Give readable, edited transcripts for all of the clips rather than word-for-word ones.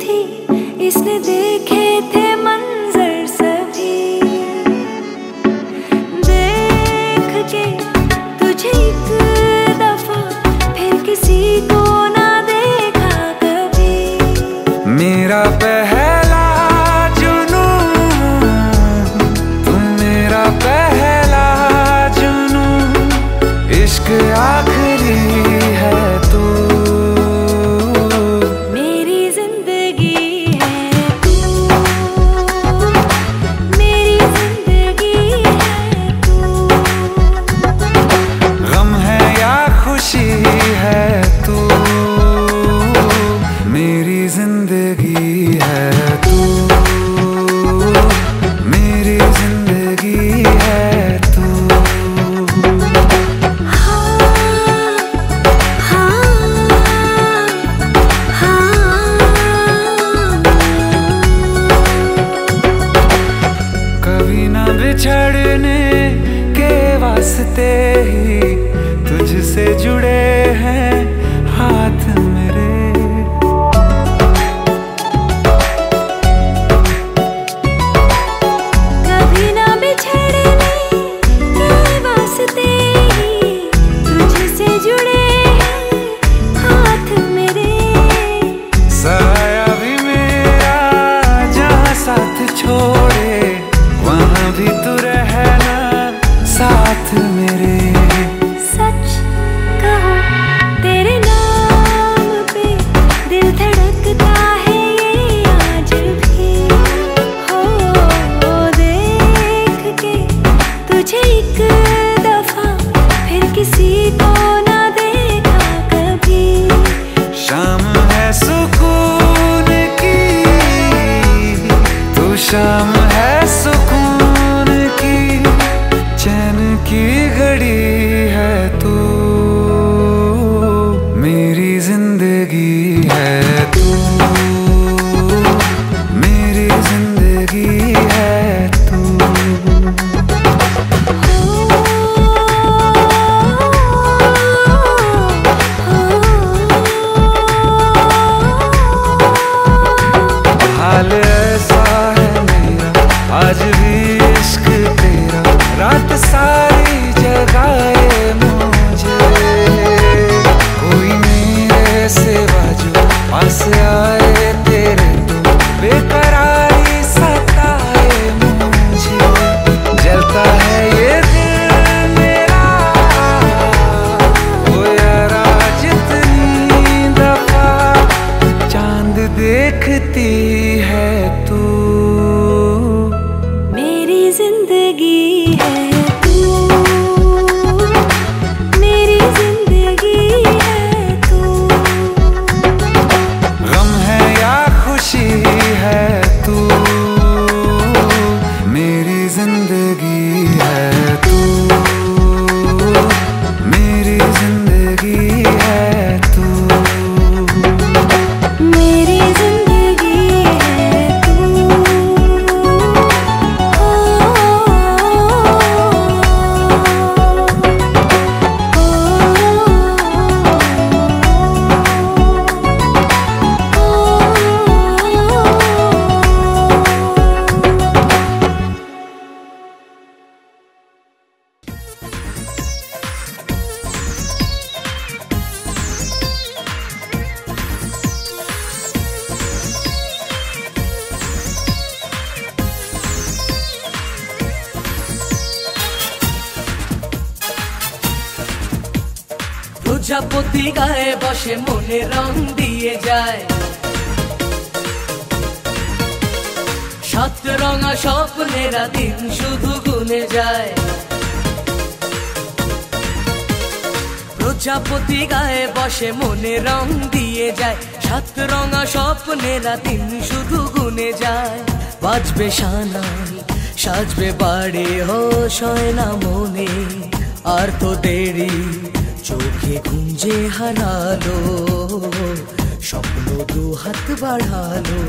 थी, इसने देखे थे मंजर सभी। देख के तुझे एक दफा फिर किसी को ना देखा कभी। मेरा पहला जुनून तुम, मेरा पहला जुनून, इश्क आखिरी है तू। बिछड़ने के वास्ते ही तुझसे जुड़े हैं हाथ मेरे। कभी ना बिछड़ने के वास्ते ही तुझसे जुड़े हैं हाथ मेरे। साया भी मेरा जहाँ साथ छोड़े वहाँ भी तू रहना साथ मेरे। सच कहो तेरे नाम पे दिल धड़कता है ये आज भी। हो देख के तुझे एक दफा फिर किसी को ना देखा कभी। शाम है सुकून की, तू शाम है सुकून की, चैन की घड़ी है तू। मेरी जिंदगी है तू, मेरी जिंदगी है तू। हाल ऐसा है मेरा आज भी इश्क तेरा, रात सारी जगाए मुझे। कोई मेरे सिवा जो पास आए तेरे तो बेकरारी सताए मुझे। जलता है ये दिल मेरा ओ यारा, जितनी दफा चांद देखती है तू। मेरी जिंदगी है तू, मेरी जिंदगी है तू। गम है या खुशी है तू, मेरी जिंदगी है तू, मेरी जिंदगी है तू। मेरी जिंदगी है तू। প্রজাপতি গায়ে বসে মনে রং দিয়ে যায়। সাত রঙা স্বপ্নেরা দিন শুধু গুনে যায়। প্রজাপতি গায়ে বসে মনে রং দিয়ে যায়। সাত রঙা স্বপ্নেরা দিন শুধু গুনে যায়। বাজবে শানাই সাজবে বাড়ি, হোশ হয় না মনে আর তো দেরি। চোখে গুঞ্জে হারালো স্বপ্ন, দু হাত বাড়ালো।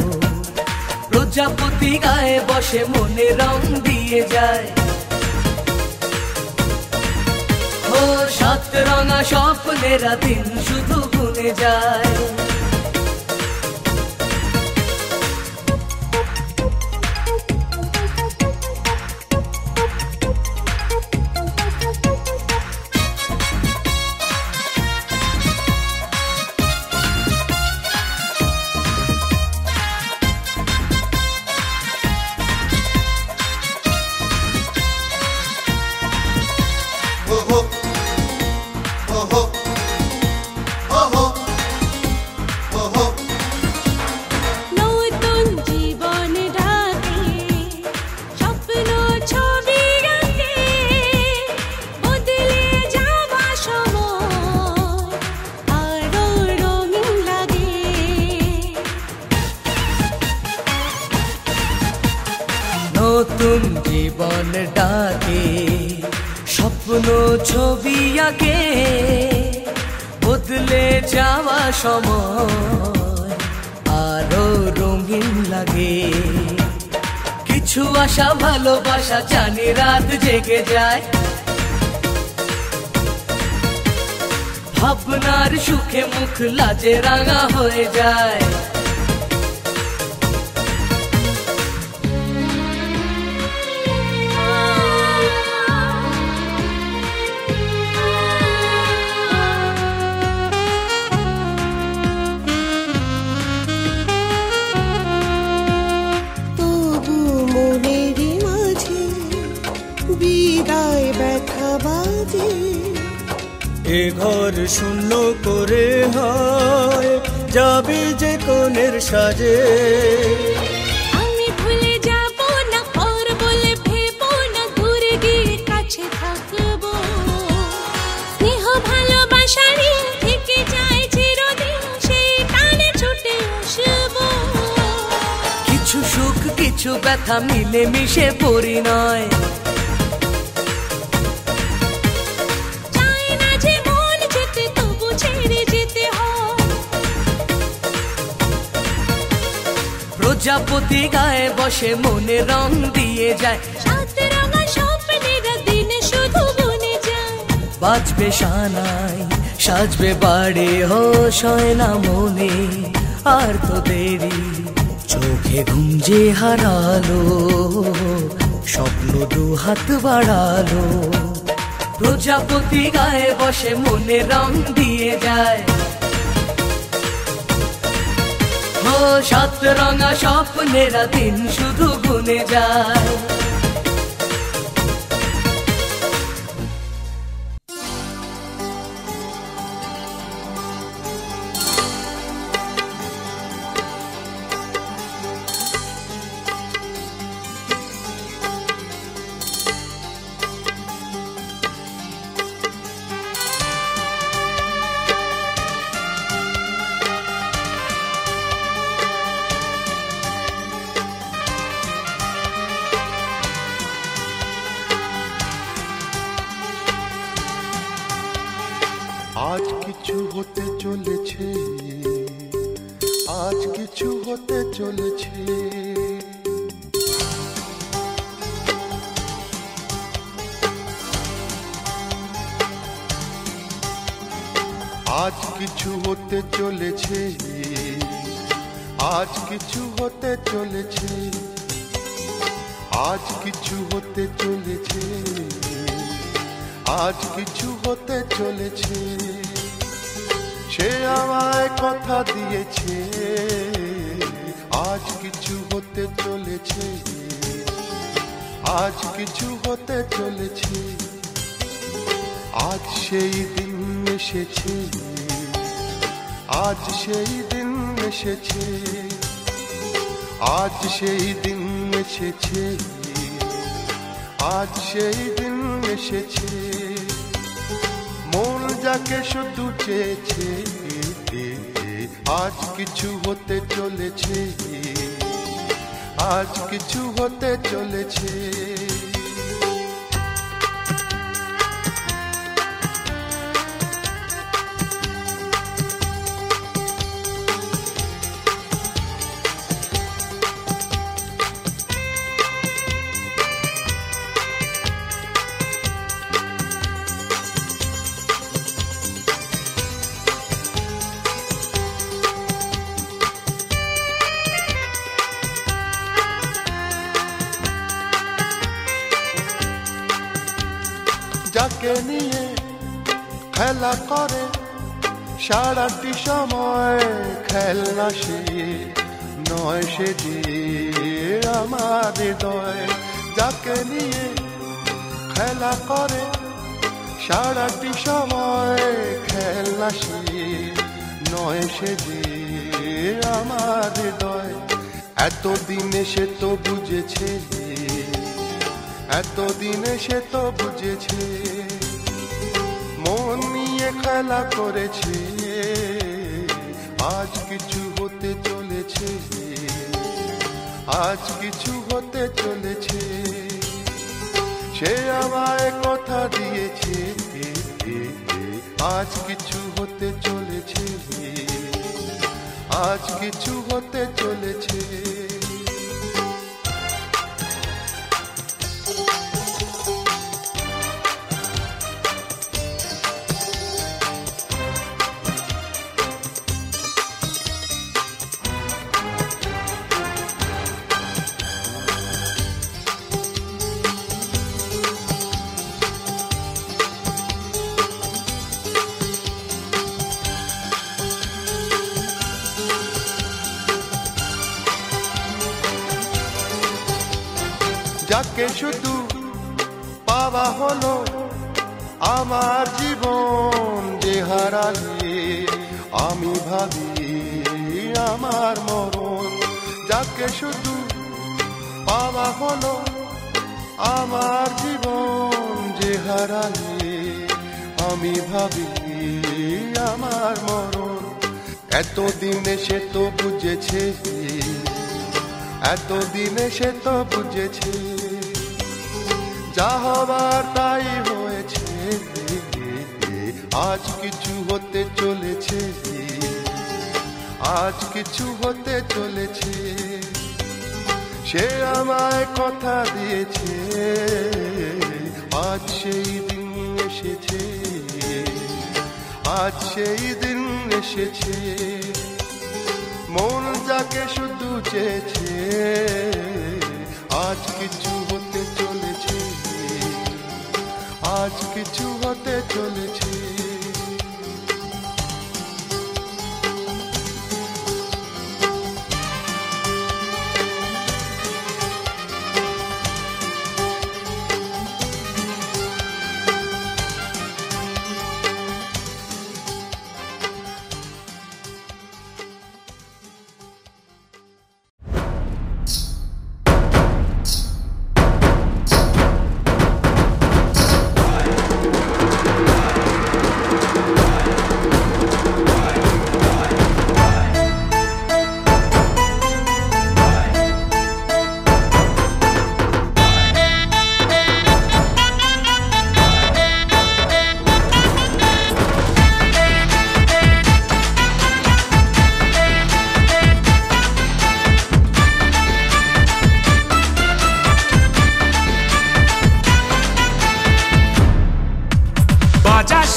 প্রজাপতি গায়ে বসে মনে রং দিয়ে যায়। ও সাত রঙা স্বপ্নেরা দিন শুধু গুনে যায়। নতুন জীবন ডাকে, স্বপ্ন ছবি আঁকে, বদলে যাওয়া সময় আরো রঙিন লাগে। কিছু আশা ভালোবাসা জানি রাত জেগে যায়, ভাবনার সুখে মুখ লাজে রাঙা হয়ে যায়। তবু মনেরই মাঝে বিদায় ব্যথা বাজে, এ ঘর শূন্য করে হয় যাবে যে কোণের সাজে। আমি ভুলে যাব না পর বলে ভেবো না, দূরে গিয়ে কাছে থাকবো। স্নেহ ভালোবাসারই থেকে যায় চিরদিন, সেই টানে ছুটে আসবো। কিছু সুখ কিছু ব্যথা মিলে মিশে পরিণয়, প্রজাপতি গায়ে বসে মনে রং দিয়ে যায়, সাত রঙা স্বপ্নেরা দিনে শুধু বনে যায়। বাজবে সানাই সাজবে বাড়ি, হোশ হয় না মনে আর তো দেরি। চোখে ঘুম যে হারালো, স্বপ্ন দু হাত বাড়ালো। প্রজাপতি গায়ে বসে মনে রং দিয়ে যায়, সাত রঙা স্বপ্নেরা দিন শুধু গুনে যায়। আজ কিছু হতে চলেছে, আজ কিছু হতে চলেছে। আজ কিছু হতে চলেছে, আজ কিছু হতে চলেছে। আজ কিছু হতে চলেছে, আজ কিছু হতে চলেছে। সে আমায় কথা দিয়েছে, আজ কিছু হতে চলেছে, আজ কিছু হতে চলেছে। আজ সেই দিন এসেছে, আজ সেই দিন এসেছে। আজ সেই দিন এসেছে, আজ সেই দিন এসেছে। মন যাকে শুধু চেয়েছে, আজ কিছু হতে চলেছে, আজ কিছু হতে চলেছে। যাকে নিয়ে খেলা করে সারাটি সময়, খেলনা সে নয় সে যে আমার হৃদয়। যাকে নিয়ে খেলা করে সারাটি সময়, খেলনা সে নয় সে যে আমার হৃদয়। এতদিনে সে তো বুঝেছে, এতদিনে সে তো বুঝেছে। মন নিয়ে খেলা করেছে, আজ কিছু হতে চলেছে, আজ কিছু হতে চলেছে, সে আমায় কথা দিয়েছে। আজ কিছু হতে চলেছে, আজ কিছু হতে চলেছে। যাকে শুধু পাওয়া হলো আমার জীবন, যে হারালে আমি ভাবি আমার মরণ। যাকে শুধু পাওয়া হলো আমার জীবন, যে হারালে আমি ভাবি আমার মরণ। এতদিনে সে তো বুঝেছে, এতদিনে সে তো বুঝেছে, যা হবার তাই হয়েছে। আজ কিছু হতে চলেছে, আজ কিছু হতে চলেছে। সে আমায় কথা দিয়েছে, আজ সেই দিন এসেছে, আজ সেই দিন এসেছে। মন যাকে শুধু চেয়েছে, আজ কিছু হতে চলেছে, আজ কিছু হতে চলেছে।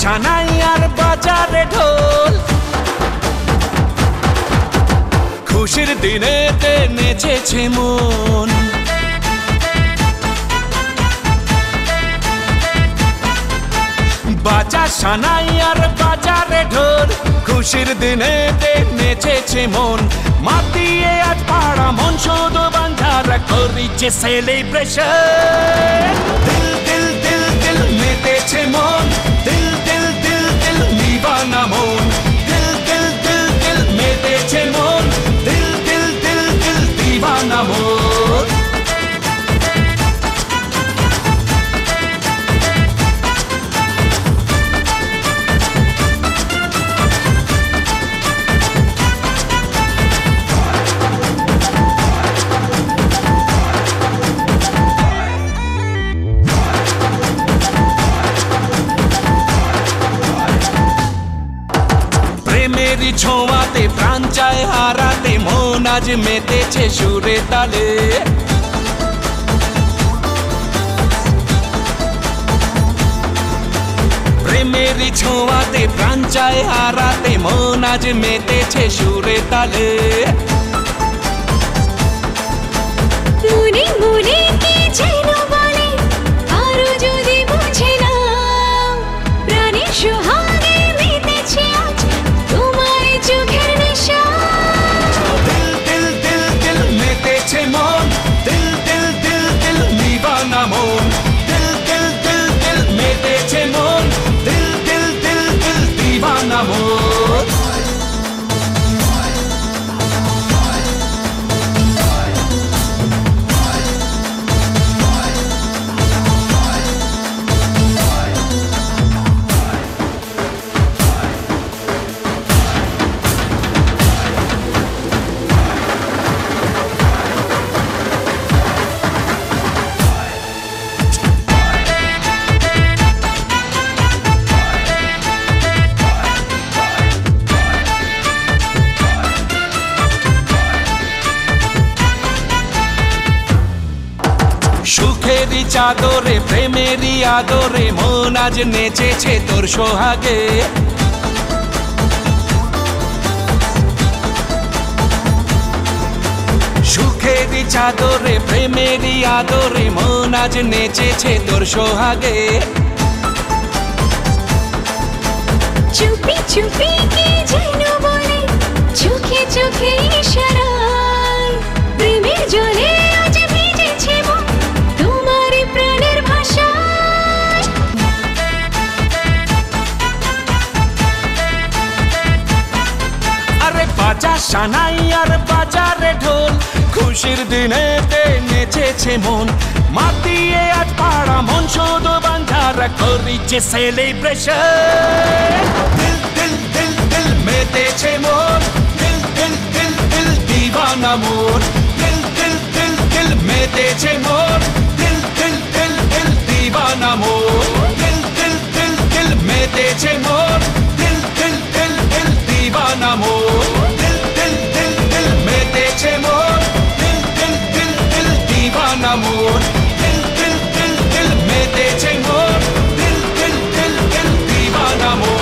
সানাই আর বাজারে ঢোল, খুশির দিনেতে নেচেছে মন। বাজা সানাই আর বাজারে ঢোল, খুশির দিনেতে নেচেছে মন। মাতিয়ে আজ পাড়া মন শুধু বান্ধারা করিছে সেলিব্রেশন। দিল দিল দিল দিল মেতেছে মন, দিল দিল দিল দিল নিবানা মন। দিল দিল দিল দিল মেতেছে মন, দিল দিল দিল দিল দিবানা মন। প্রেমেরই ছোঁয়াতে প্রাণ চায় হারাতে, মন আজ মেতেছে সুরে তালে। প্রেমেরই ছোঁয়াতে প্রাণ চায় হারাতে, মন আজ মেতেছে সুরে তালে। মনে মনে কি যেন বলে, আরো যদি বুঝে না, প্রাণের সোহাগে মেতেছে আজ তোমায় চোখের নেশা। দিল দিল দিল দিল মেতেছে মন, দিল দিল দিল দিল নিবানা মন। দিল দিল দিল দিল মেতেছে মন, দিল দিল দিল দিল দিবানা মন। চাদরে প্রেমেরই আদরে মন আজ নেচেছে তোর সোহাগে। সুখেরই চাদরে প্রেমেরই আদরে মন আজ নেচেছে তোর সোহাগে। চুপি চুপি কি যেন বলে চোখে চোখে ইশারায় প্রেমের জলে আজ ভিজেছে মন তোমার প্রাণের ভাষায়। আরে বাজা সানাই আর বাজারে ঢোল খুশির দিনেতে নেচেছে মন মাতিয়ে আজ পাড়া মন শুধু বাঞ্ঝারা করিছে সেলিব্রেশন। দিল দিল দিল দিল মেতেছে মন দিল দিল দিল দিল দিওয়ানা মন দিল দিল দিল দিল মেতেছে মন দিল দিল দিল দিল দিওয়ানা মন দিল দিল দিল দিল মেতেছে মন দিল দিল দিল দিল দিওয়ানা মন দিল দিল দিল দিল মেতেছে মন দিল দিল দিল দিল দিওয়ানা মন দিল দিল দিল দিল মেতেছে মন দিল দিল দিল দিল দিওয়ানা মন।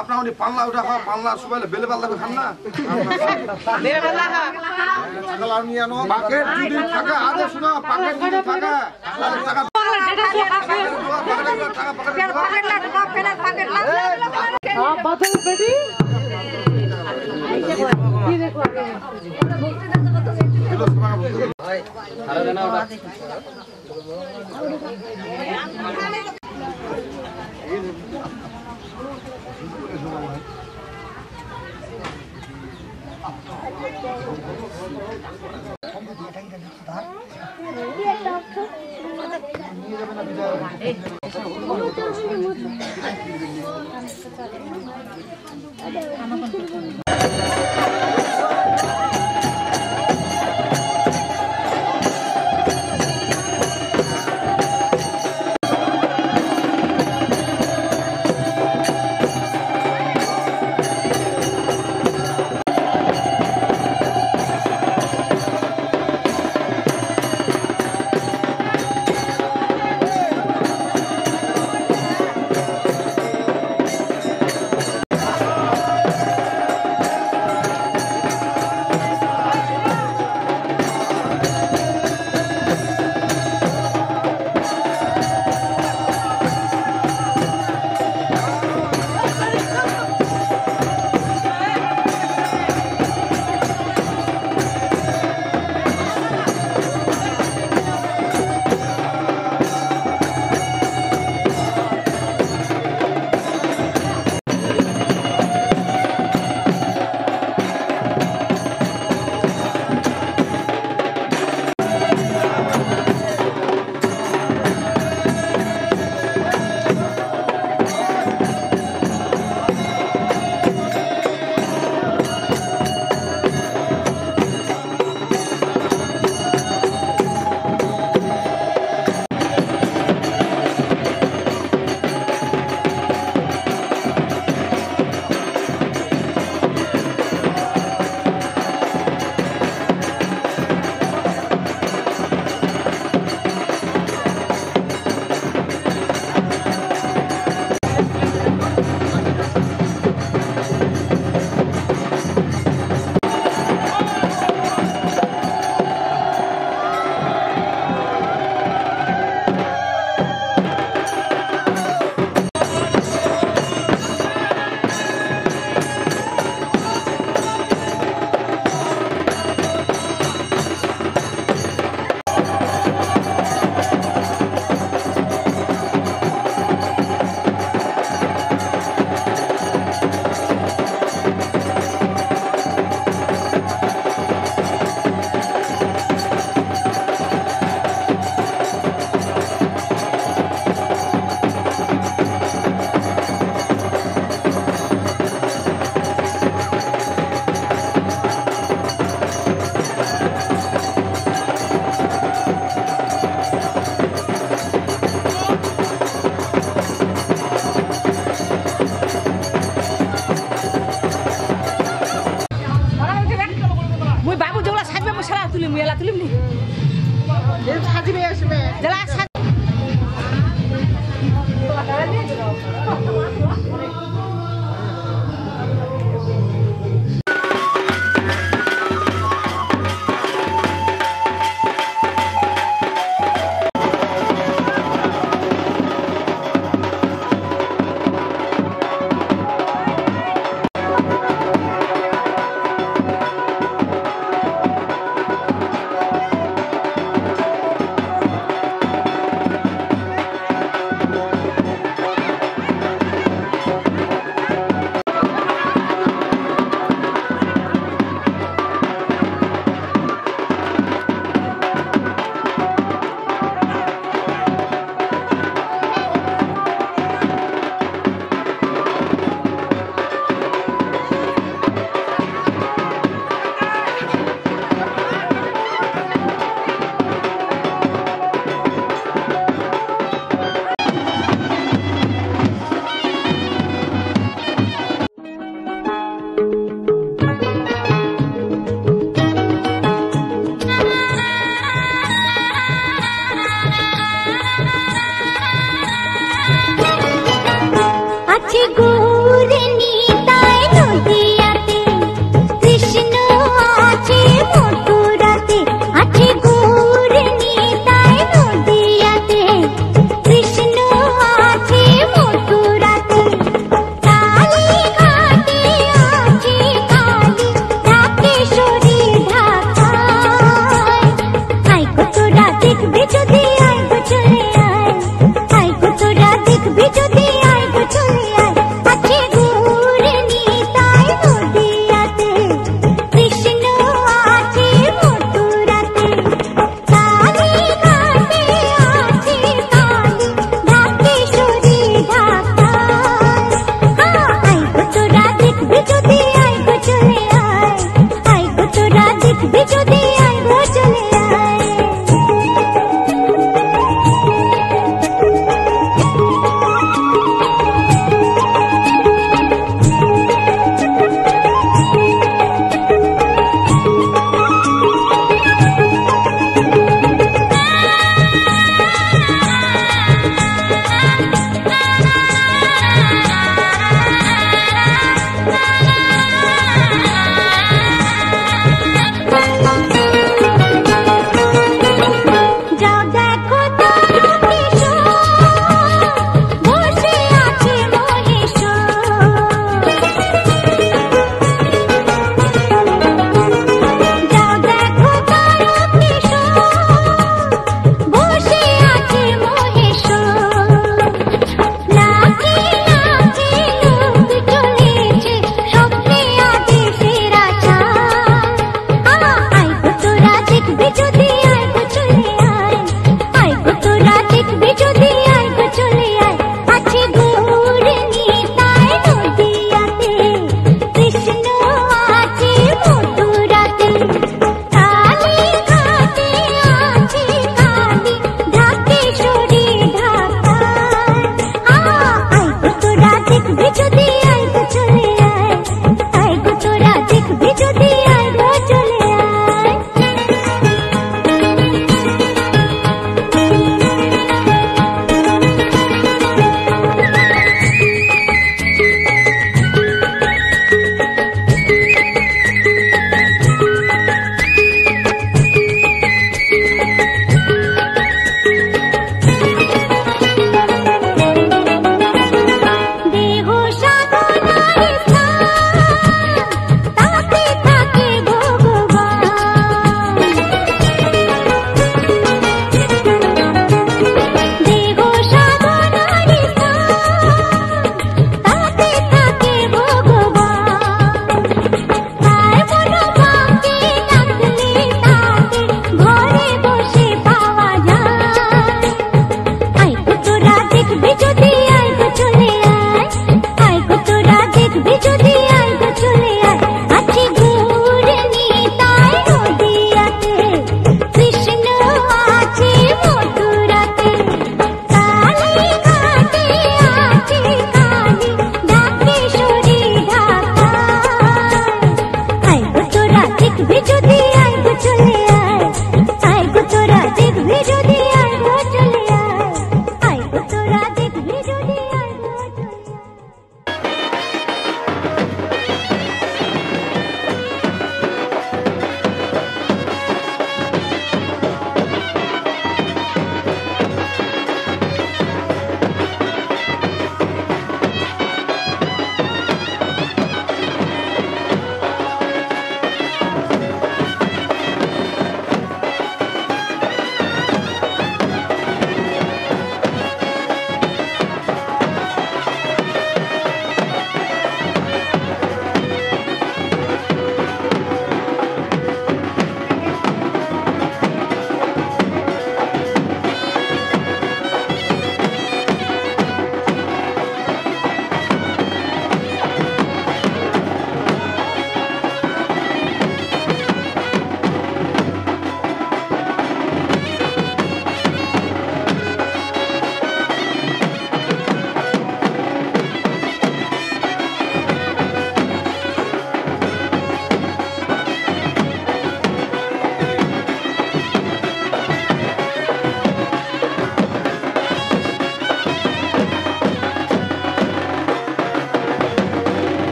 আপনার পাল্লা উঠা খাওয়া পাল্লা সবাই বেলে পাল্লা খান না পাকেট যদি থাকে আগে শোনো পাকেট যদি থাকে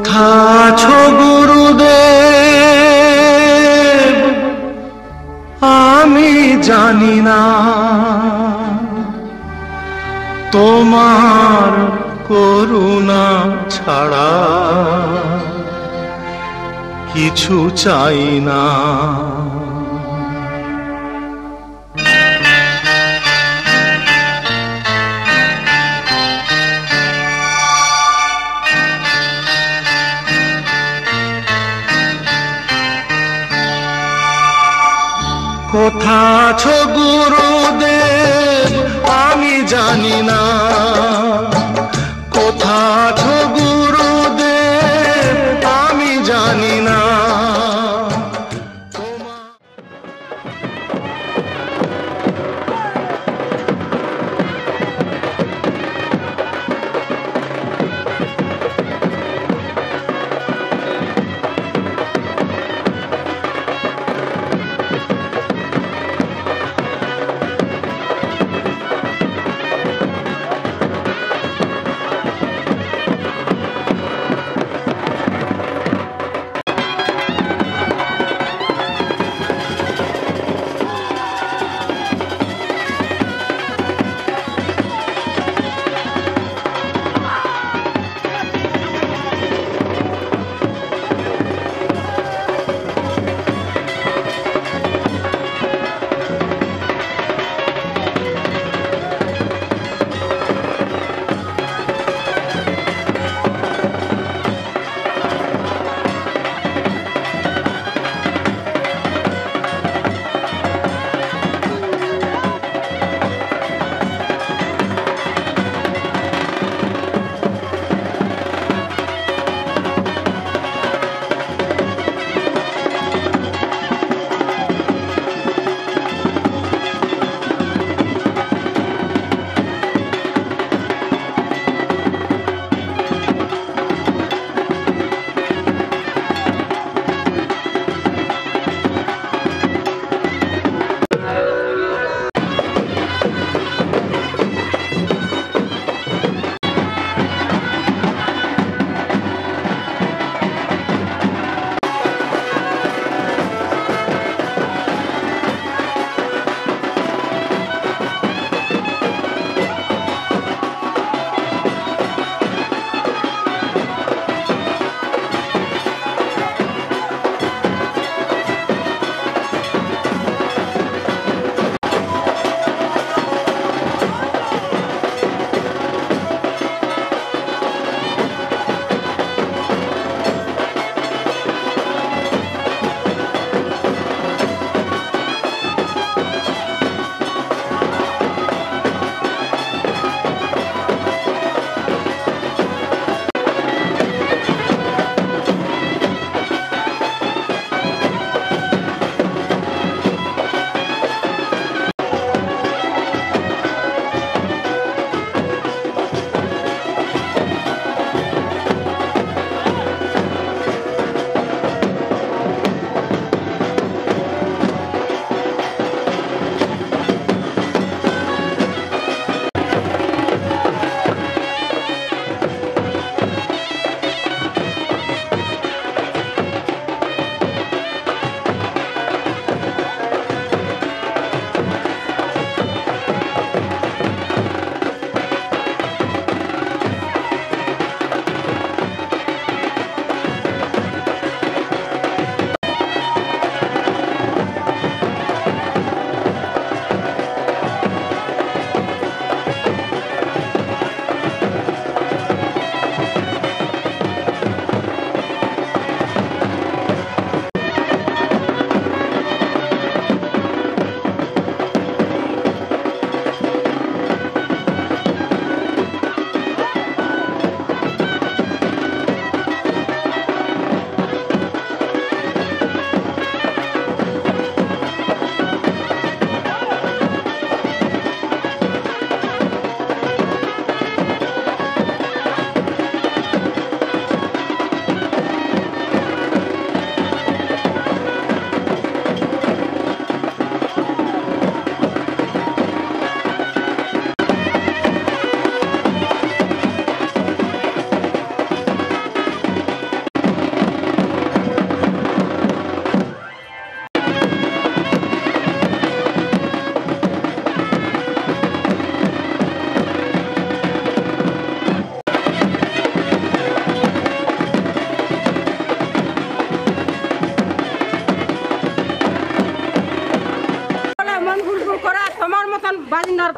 কোথা আছো গুরুদেব আমি জানি না, তোমার করুণা ছাড়া কিছু চাই না। কোথা আছো গুরুদেব আমি জানি না, কোথা আছো গুরুদেব আমি জানি না।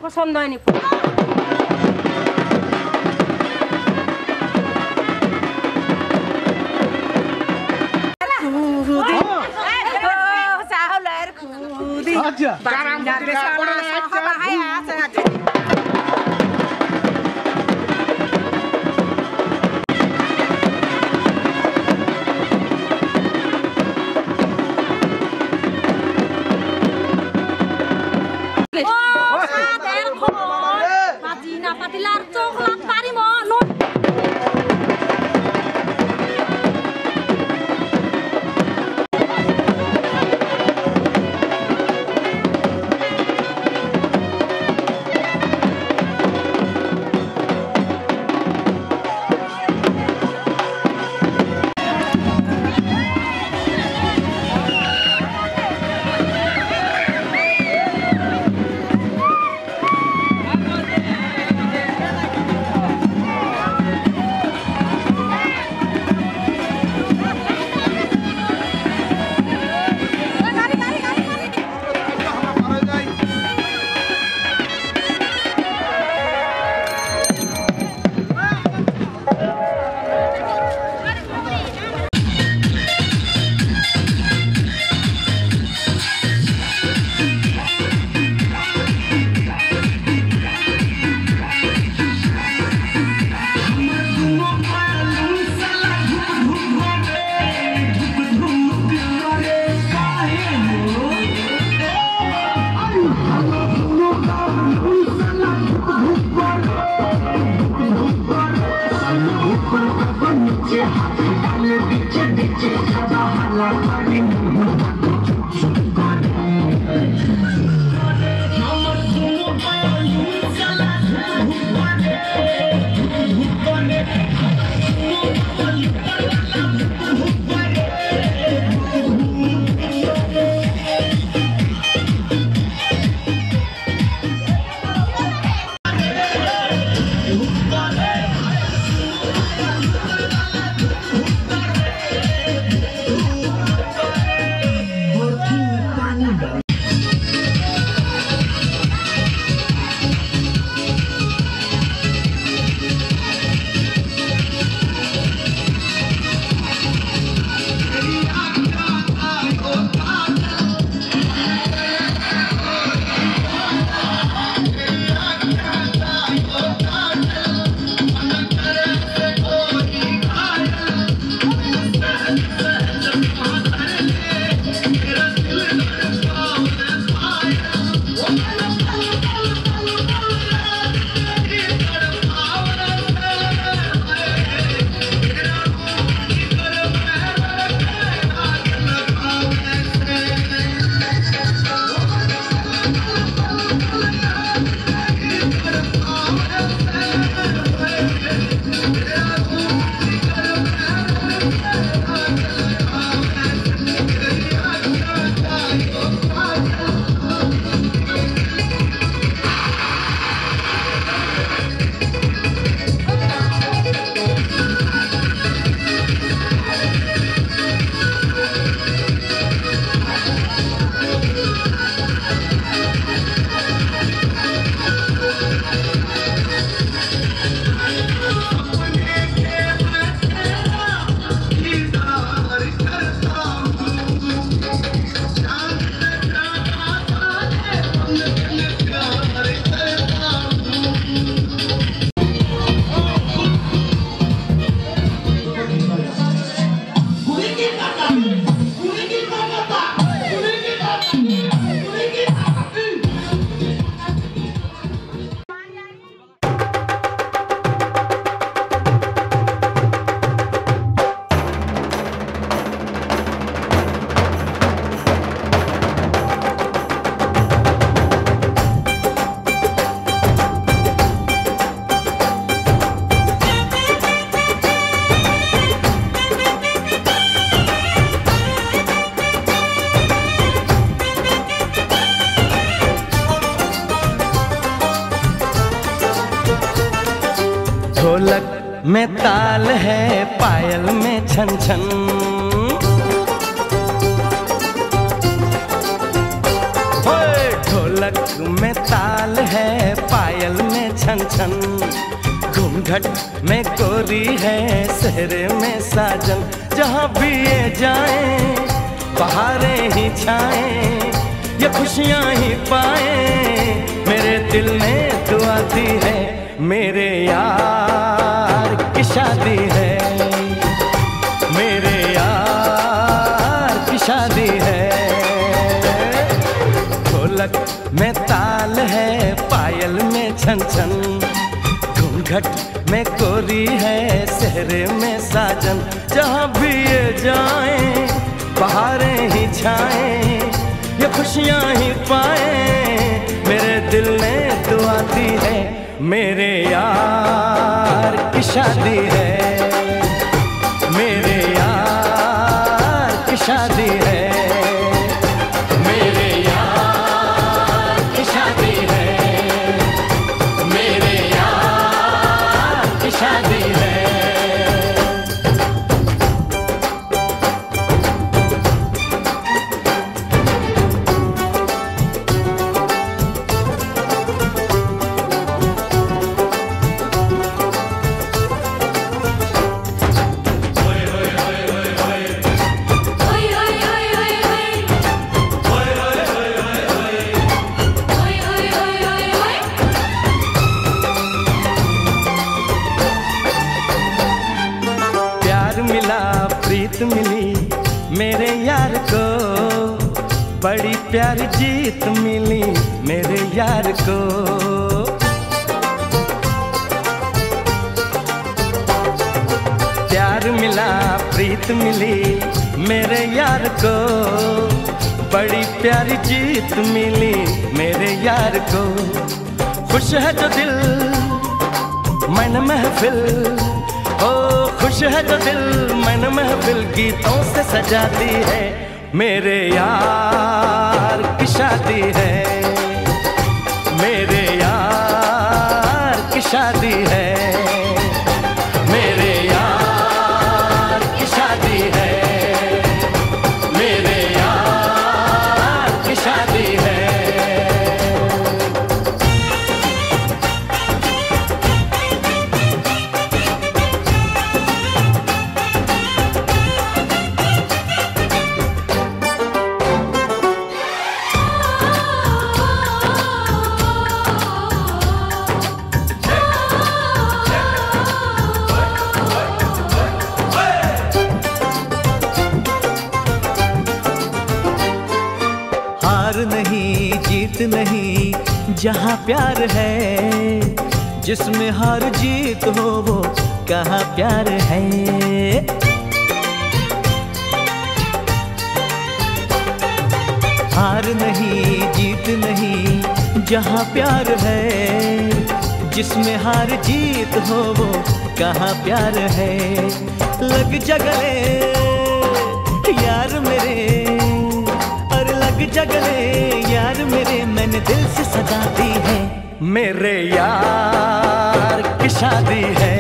পছন্দ হয়নি ढोलक में ताल है, पायल में छन छन। ढोलक में ताल है, छन छन, घूंघट में गोरी है, सेहरे में साजन। जहाँ भी ये जाए बहारें ही छाएं, ये खुशियाँ ही पाए, मेरे दिल ने दुआ दी है, मेरे यार की शादी है, मेरे यार की शादी है। ढोलक में ताल है, पायल में छन छन, घूंघट में गोरी है, सेहरे में साजन। जहाँ भी ये जाएं बहारें ही छाएं, ये खुशियाँ ही पाए, मेरे दिल ने दुआ दी है, मेरे यार की शादी है, मेरे यार की शादी है, मेरे यार की शादी है, मेरे यार की शादी है। प्रीत मिली मेरे यार को, बड़ी प्यारी जीत मिली मेरे यार को। प्यार मिला प्रीत मिली मेरे यार को, बड़ी प्यारी जीत मिली मेरे यार को। खुश है जो दिल मन महफिल, ओ खुश है जो दिल मन महफिल, गीतों से सजाती है, मेरे यार की शादी है, मेरे यार की शादी है, मेरे यार की शादी है, मेरे यार की शादी है। नहीं जीत नहीं जहाँ प्यार है, जिसमें हार जीत हो वो कहाँ प्यार है। हार नहीं जीत नहीं जहाँ प्यार है, जिसमें हार जीत हो वो कहाँ प्यार है। लग जा गले यार मेरे, और लग जा गले यार मेरे, मैंने दिल से सजा दी है, मेरे यार की शादी है,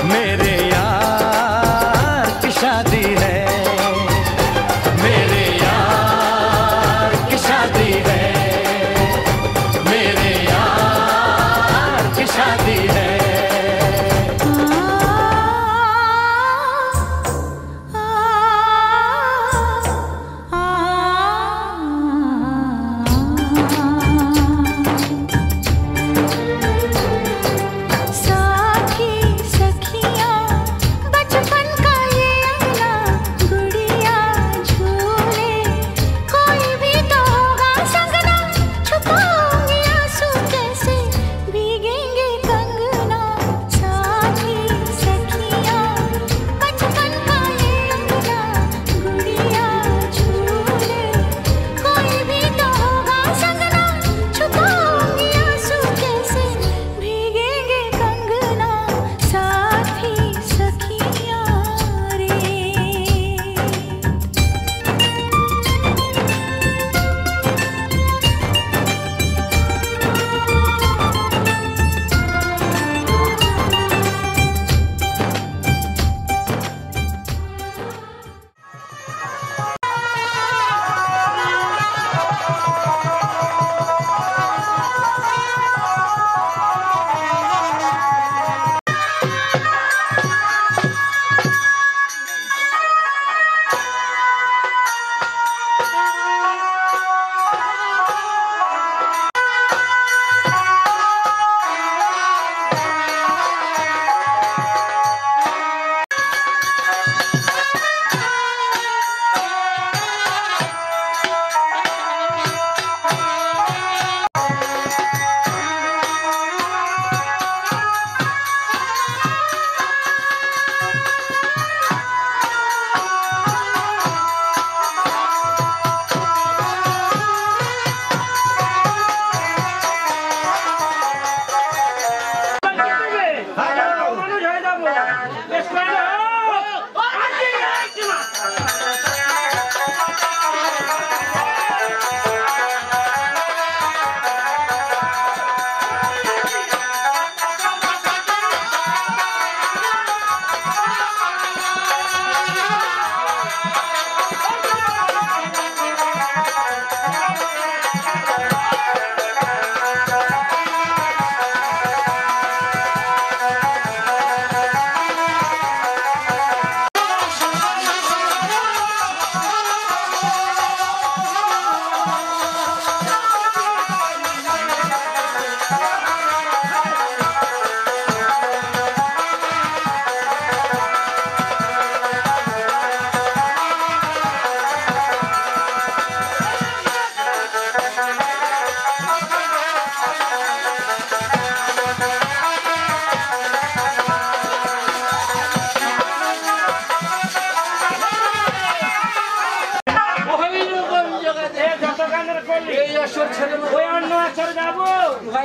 मेरे यार की शादी है, मेरे यार की शादी है, मेरे यार की शादी है। सा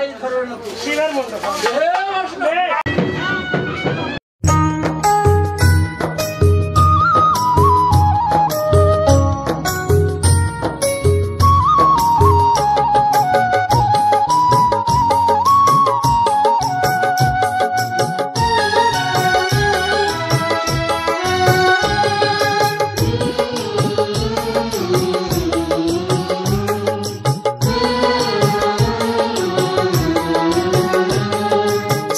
শিবের মন্ডপ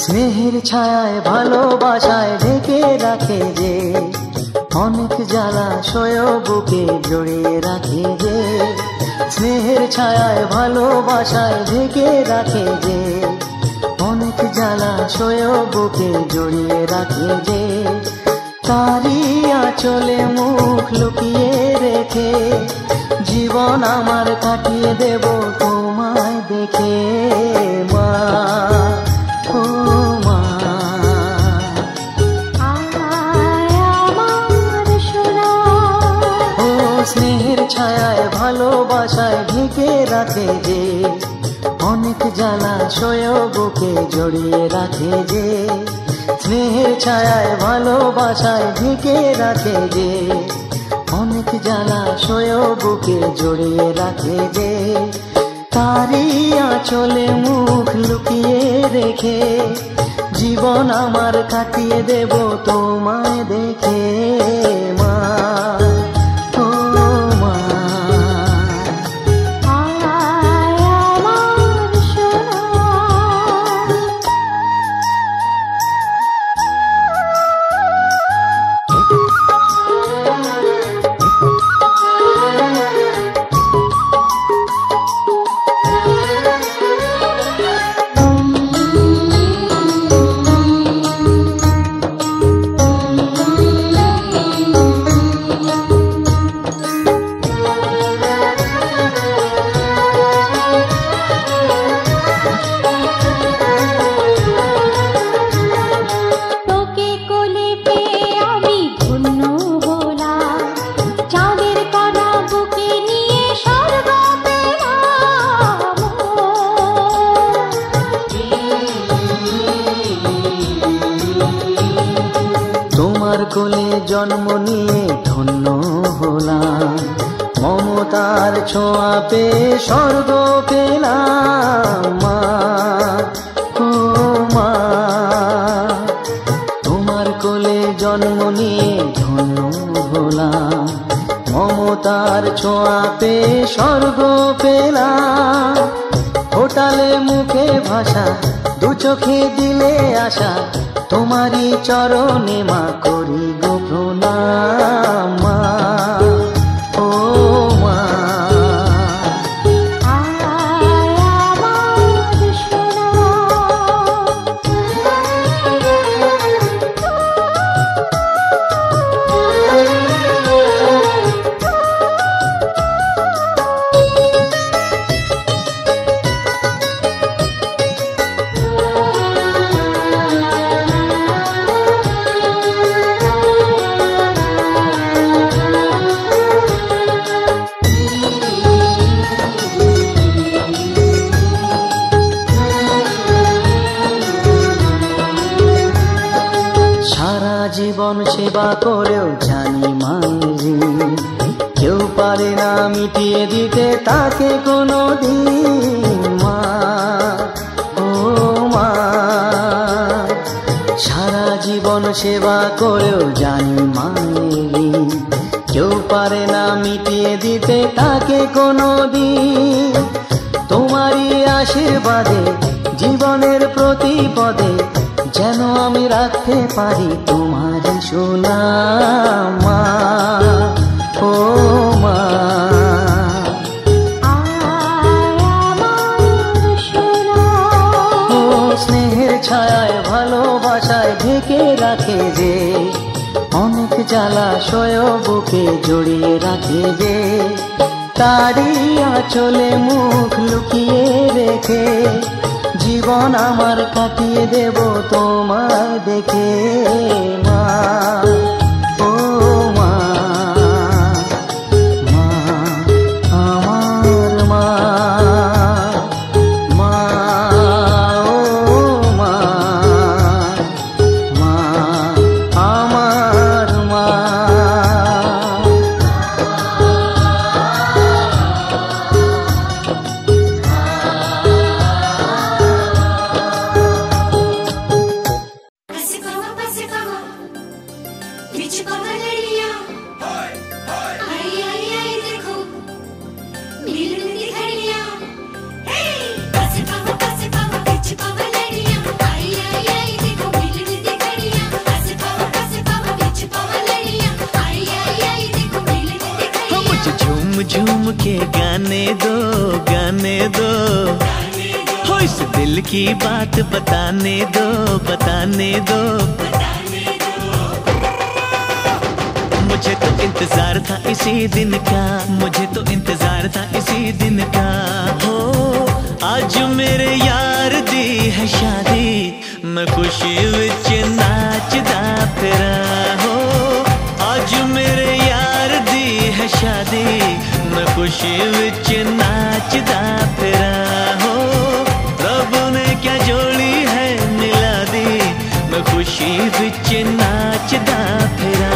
স্নেহের ছায়ায় ভালোবাসায় ঢেকে রাখে যে অনেক জ্বালাশয় বুকে জড়িয়ে রাখে যে স্নেহের ছায়ায় ভালোবাসায় ঢেকে রাখে যে অনেক জ্বালাশয় বুকে জড়িয়ে রাখে যে তারি আঁচলে মুখ লুকিয়ে রেখে জীবন আমার কাটিয়ে দেব তোমায় দেখে মা স্নেহের ছায়ায় ভালোবাসায় ঢেকে রাখে যে অনেক জ্বালাশয় বুকে জড়িয়ে রাখে যে স্নেহের ছায়ায় ভালোবাসায় ঢেকে রাখে যে অনেক জ্বালাশয় বুকে জড়িয়ে রাখে যে তারি আঁচলে মুখ লুকিয়ে রেখে জীবন আমার কাটিয়ে দেব তোমায় দেখে মা কোলে জন্ম নিয়ে ধন্য হলাম মমতার ছোঁয়া পেয়ে স্বর্গ পেলাম মা ও মা তোমার কোলে জন্ম নিয়ে ধন্য হলাম মমতার ছোঁয়া পেয়ে স্বর্গ পেলাম হোটালে মুখে ভাষা দু চোখে দিলে আশা তোমারি চরণে মা করি গো প্রণাম মা ও মা জীবন সেবা করেও জানি মাঝি কেউ পারে না মিটিয়ে দিতে তাকে কোনো দিন মা ও মা সারা জীবন সেবা করেও জানি মাঝি কেউ পারে না মিটিয়ে দিতে তাকে কোনো দিন তোমারই আশীর্বাদে জীবনের প্রতি পদে যেন আমি রাখতে পারি তোমার সোনা মা ও মা ও স্নেহের ছায়ায় ভালোবাসায় ঢেকে রাখে যে অনেক জ্বালাশয় বুকে জড়িয়ে রাখে যে তারি আঁচলে মুখ লুকিয়ে রেখে জীবন আমার কাটিয়ে দেব তোমায় দেখে মা ও মা মা আমার মা মা झूम के गाने दो, गाने दो, हो इस दिल की बात बताने दो, बताने दो। मुझे तो इंतजार था इसी दिन का, मुझे तो इंतजार था इसी दिन का। हो आज मेरे यार दी है शादी, मैं खुशी विच नाचदा फिरा। हो आज मेरे यार दी है शादी, मैं खुशी विच नाचदा फिरा। हो रब ने क्या जोड़ी है मिला दी, मैं खुशी विच नाचदा फिरा।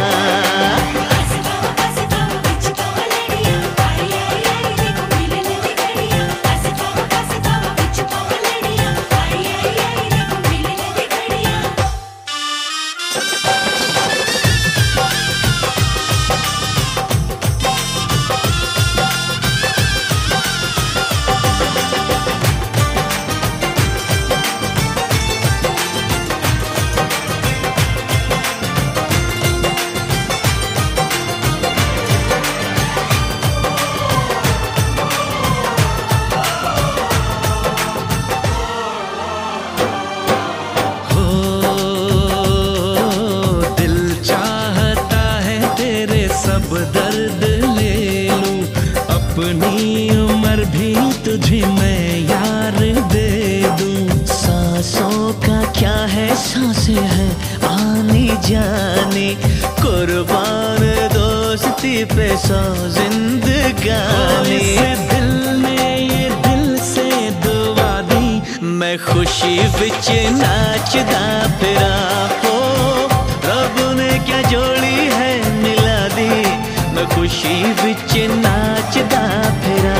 दर्द ले लूं अपनी उम्र भी तुझे मैं यार दे दूं। सांसों का क्या है सांसें हैं आनी जानी, कुर्बान दोस्ती पे सौ जिंदगानी। दिल ने ये दिल से दुआ दी, मैं खुशी विच नाचदा फिरा। हो रब ने क्या जोड़ी है मिला दी, मैं खुशी विच नाचदा फिरा।